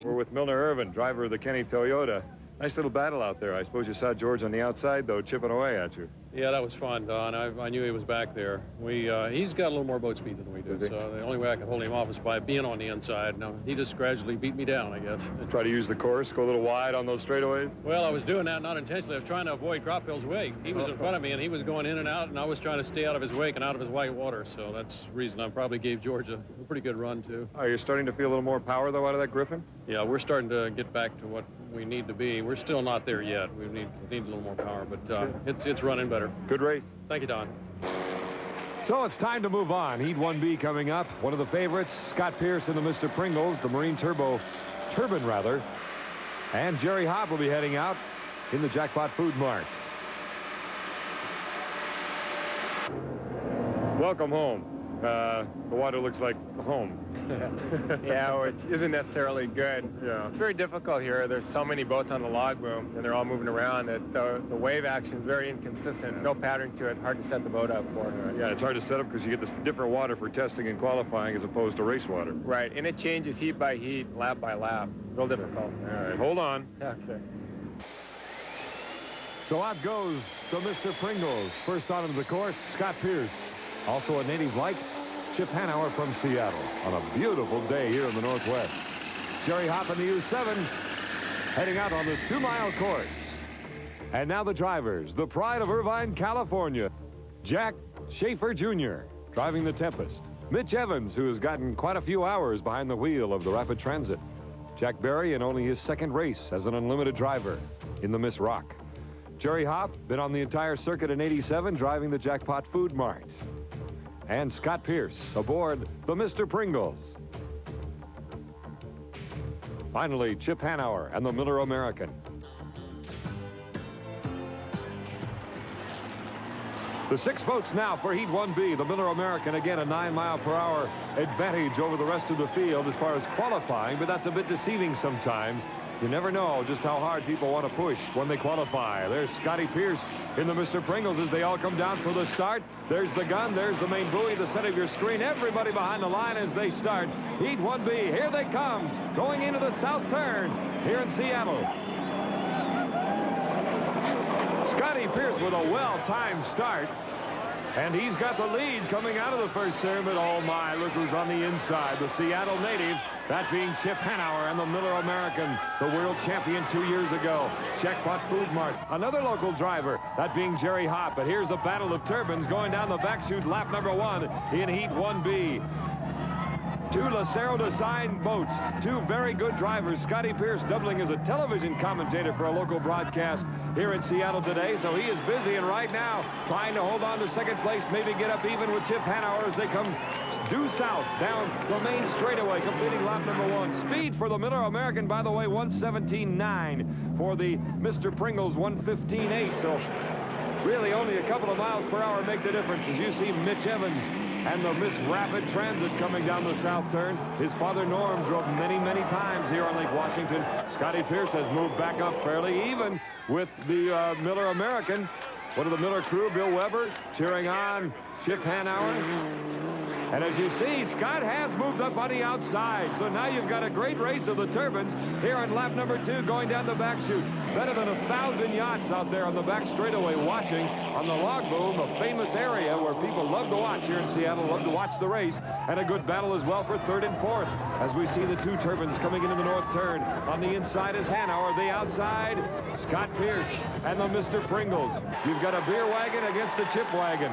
We're with Milner Irvin, driver of the Kenny Toyota. Nice little battle out there. I suppose you saw George on the outside, though, chipping away at you. Yeah, that was fun, Don. I knew he was back there. He's got a little more boat speed than we do, so the only way I could hold him off is by being on the inside. Now, he just gradually beat me down, I guess. Try to use the course, go a little wide on those straightaways? Well, I was doing that not intentionally. I was trying to avoid Drop Hill's wake. He was in front of me, and he was going in and out, and I was trying to stay out of his wake and out of his white water, so that's the reason I probably gave George a pretty good run, too. Are you starting to feel a little more power, though, out of that Griffin? Yeah, we're starting to get back to what we need to be. We're still not there yet. We need a little more power, but it's running better. Good race. Thank you, Don. So it's time to move on. Heat 1B coming up. One of the favorites, Scott Pierce in the Mr. Pringles, the Marine Turbine, and Jerry Hopp will be heading out in the Jackpot Food Mart. Welcome home. The water looks like home. Yeah, which isn't necessarily good. Yeah. It's very difficult here. There's so many boats on the log boom, and they're all moving around that the wave action is very inconsistent. No pattern to it. Hard to set the boat up for. Yeah, it's hard to set up because you get this different water for testing and qualifying as opposed to race water. Right, and it changes heat by heat, lap by lap. Real difficult. All right, hold on. Okay. So out goes the Mr. Pringles. First on into the course, Scott Pierce. Also a native like Chip Hanauer from Seattle on a beautiful day here in the Northwest. Jerry Hopp in the U7 heading out on this 2-mile course. And now the drivers, the pride of Irvine, California. Jack Schaefer Jr. driving the Tempest. Mitch Evans, who has gotten quite a few hours behind the wheel of the Rapid Transit. Jack Berry in only his second race as an unlimited driver in the Miss Rock. Jerry Hopp, been on the entire circuit in '87 driving the Jackpot Food Mart. And Scott Pierce aboard the Mr. Pringles. Finally, Chip Hanauer and the Miller American. The 6 boats now for Heat 1B. The Miller American, again, a 9-mile-per-hour advantage over the rest of the field as far as qualifying, but that's a bit deceiving sometimes. You never know just how hard people want to push when they qualify. There's Scotty Pierce in the Mr. Pringles as they all come down for the start. There's the gun. There's the main buoy, the center of your screen. Everybody behind the line as they start. Heat 1B, here they come, going into the south turn here in Seattle. Scotty Pierce with a well-timed start. And he's got the lead coming out of the first turn, but oh my, look who's on the inside. The Seattle native, that being Chip Hanauer, and the Miller American, the world champion 2 years ago. Jackpot Food Mart, another local driver, that being Jerry Hopp. But here's a battle of turbines going down the back chute, lap number 1 in Heat 1B. 2 Lacero designed boats, 2 very good drivers. Scotty Pierce doubling as a television commentator for a local broadcast here in Seattle today, so he is busy, and right now trying to hold on to second place, maybe get up even with Chip Hanauer as they come due south down the main straightaway, completing lap number 1. Speed for the Miller American, by the way, 117.9. For the Mr. Pringles, 115.8. So really only a couple of miles per hour make the difference as you see Mitch Evans and the Miss Rapid Transit coming down the south turn. His father Norm drove many, many times here on Lake Washington. Scotty Pierce has moved back up fairly even with the Miller American. One of the Miller crew, Bill Weber, cheering on Chip Hanauer. And as you see, Scott has moved up on the outside. So now you've got a great race of the turbines here on lap number 2 going down the back chute. Better than 1,000 yachts out there on the back straightaway watching on the log boom, a famous area where people love to watch here in Seattle, love to watch the race. And a good battle as well for 3rd and 4th as we see the 2 turbines coming into the north turn. On the inside is Hanauer, the outside, Scott Pierce and the Mr. Pringles. You've got a beer wagon against a chip wagon.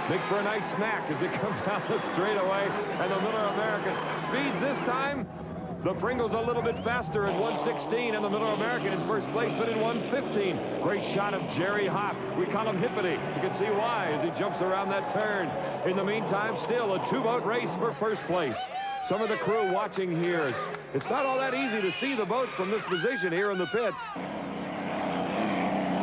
Makes for a nice snack as they come down the straightaway, and the Miller American speeds this time. The Pringles a little bit faster at 116, and the Miller American in first place, but in 115. Great shot of Jerry Hopp. We call him Hippity. You can see why as he jumps around that turn. In the meantime, still a 2-boat race for first place. Some of the crew watching here. It's not all that easy to see the boats from this position here in the pits.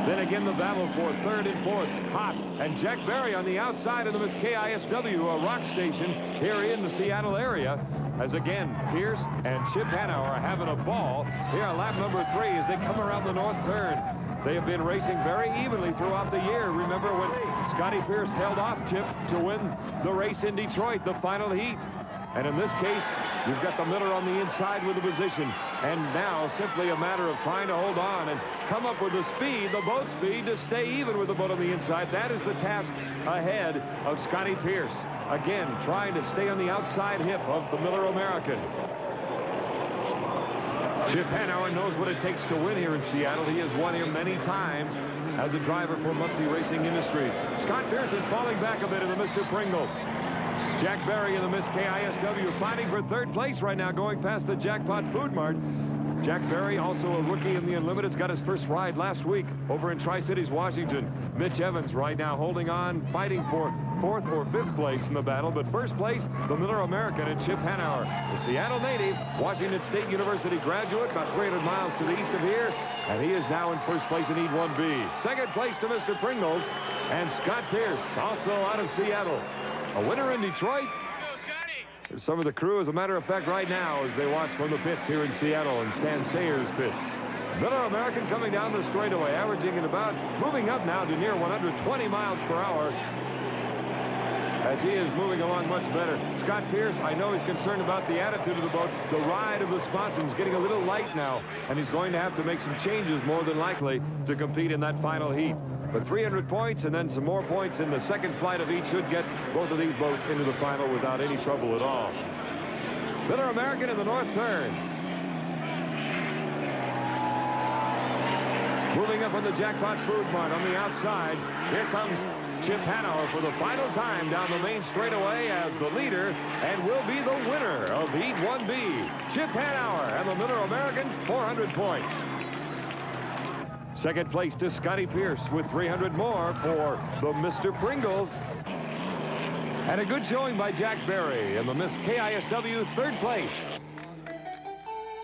Then again, the battle for 3rd and 4th. Hopp and Jack Berry on the outside of the Miss KISW, a rock station here in the Seattle area. As again, Pierce and Chip Hanauer are having a ball here on lap number 3 as they come around the north turn. They have been racing very evenly throughout the year. Remember when Scotty Pierce held off Chip to win the race in Detroit, the final heat. And in this case, you've got the Miller on the inside with the position. And now simply a matter of trying to hold on and come up with the speed, the boat speed, to stay even with the boat on the inside. That is the task ahead of Scotty Pierce. Again, trying to stay on the outside hip of the Miller American. Chip Hanauer knows what it takes to win here in Seattle. He has won here many times as a driver for Muncie Racing Industries. Scott Pierce is falling back a bit in the Mr. Pringles. Jack Berry in the Miss KISW fighting for third place right now, going past the Jackpot Food Mart. Jack Berry, also a rookie in the Unlimited's, got his first ride last week over in Tri-Cities, Washington. Mitch Evans right now holding on, fighting for 4th or 5th place in the battle, but first place, the Miller American and Chip Hanauer. The Seattle native, Washington State University graduate, about 300 miles to the east of here, and he is now in first place in Heat 1B. Second place to Mr. Pringles, and Scott Pierce, also out of Seattle. A winner in Detroit. There's some of the crew, as a matter of fact, right now as they watch from the pits here in Seattle and Stan Sayers pits. Miller American coming down the straightaway, averaging at about, moving up now to near 120 miles per hour as he is moving along much better. Scott Pierce, I know he's concerned about the attitude of the boat. The ride of the Sponson's getting a little light now, and he's going to have to make some changes more than likely to compete in that final heat. But 300 points and then some more points in the second flight of each should get both of these boats into the final without any trouble at all. Miller American in the north turn. Moving up on the Jackpot Food Mart on the outside. Here comes Chip Hanauer for the final time down the main straightaway as the leader and will be the winner of Heat 1B. Chip Hanauer and the Miller American, 400 points. Second place to Scotty Pierce with 300 more for the Mr. Pringles. And a good showing by Jack Berry in the Miss KISW third place.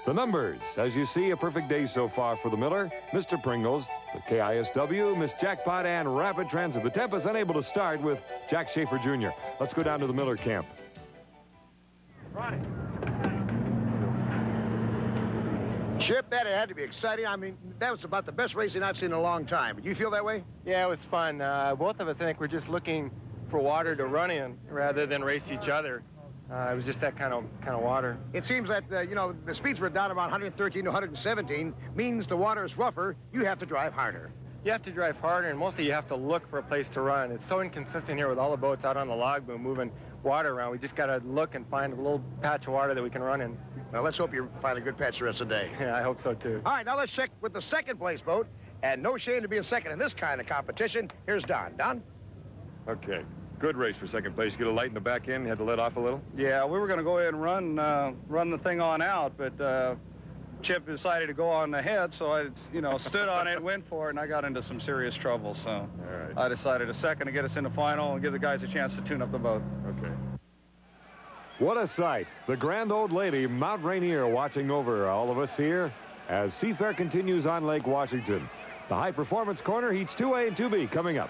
The numbers, as you see, a perfect day so far for the Miller, Mr. Pringles, the KISW, Miss Jackpot, and Rapid Transit. The Tempest unable to start with Jack Schaefer Jr. Let's go down to the Miller camp. Ronnie. Chip, that had to be exciting. I mean, that was about the best racing I've seen in a long time. You feel that way? Yeah, it was fun. Both of us, I think, were just looking for water to run in rather than race each other. It was just that kind of water. It seems that, you know, the speeds were down about 113 to 117, means the water is rougher. You have to drive harder. You have to drive harder, and mostly you have to look for a place to run. It's so inconsistent here with all the boats out on the log boom moving water around. We just got to look and find a little patch of water that we can run in. Well, let's hope you find a good patch the rest of the day. Yeah, I hope so, too. All right, now let's check with the second place boat. And no shame to be a second in this kind of competition. Here's Don. Don? Okay. Good race for second place. Get a light in the back end. Had to let off a little. Yeah, we were going to go ahead and run the thing on out, but Chip decided to go on ahead, so I, stood on it, went for it, and I got into some serious trouble. So All right. I decided a second to get us in the final and give the guys a chance to tune up the boat. Okay. What a sight. The grand old lady, Mount Rainier, watching over all of us here as Seafair continues on Lake Washington. The high performance corner, heats 2A and 2B coming up.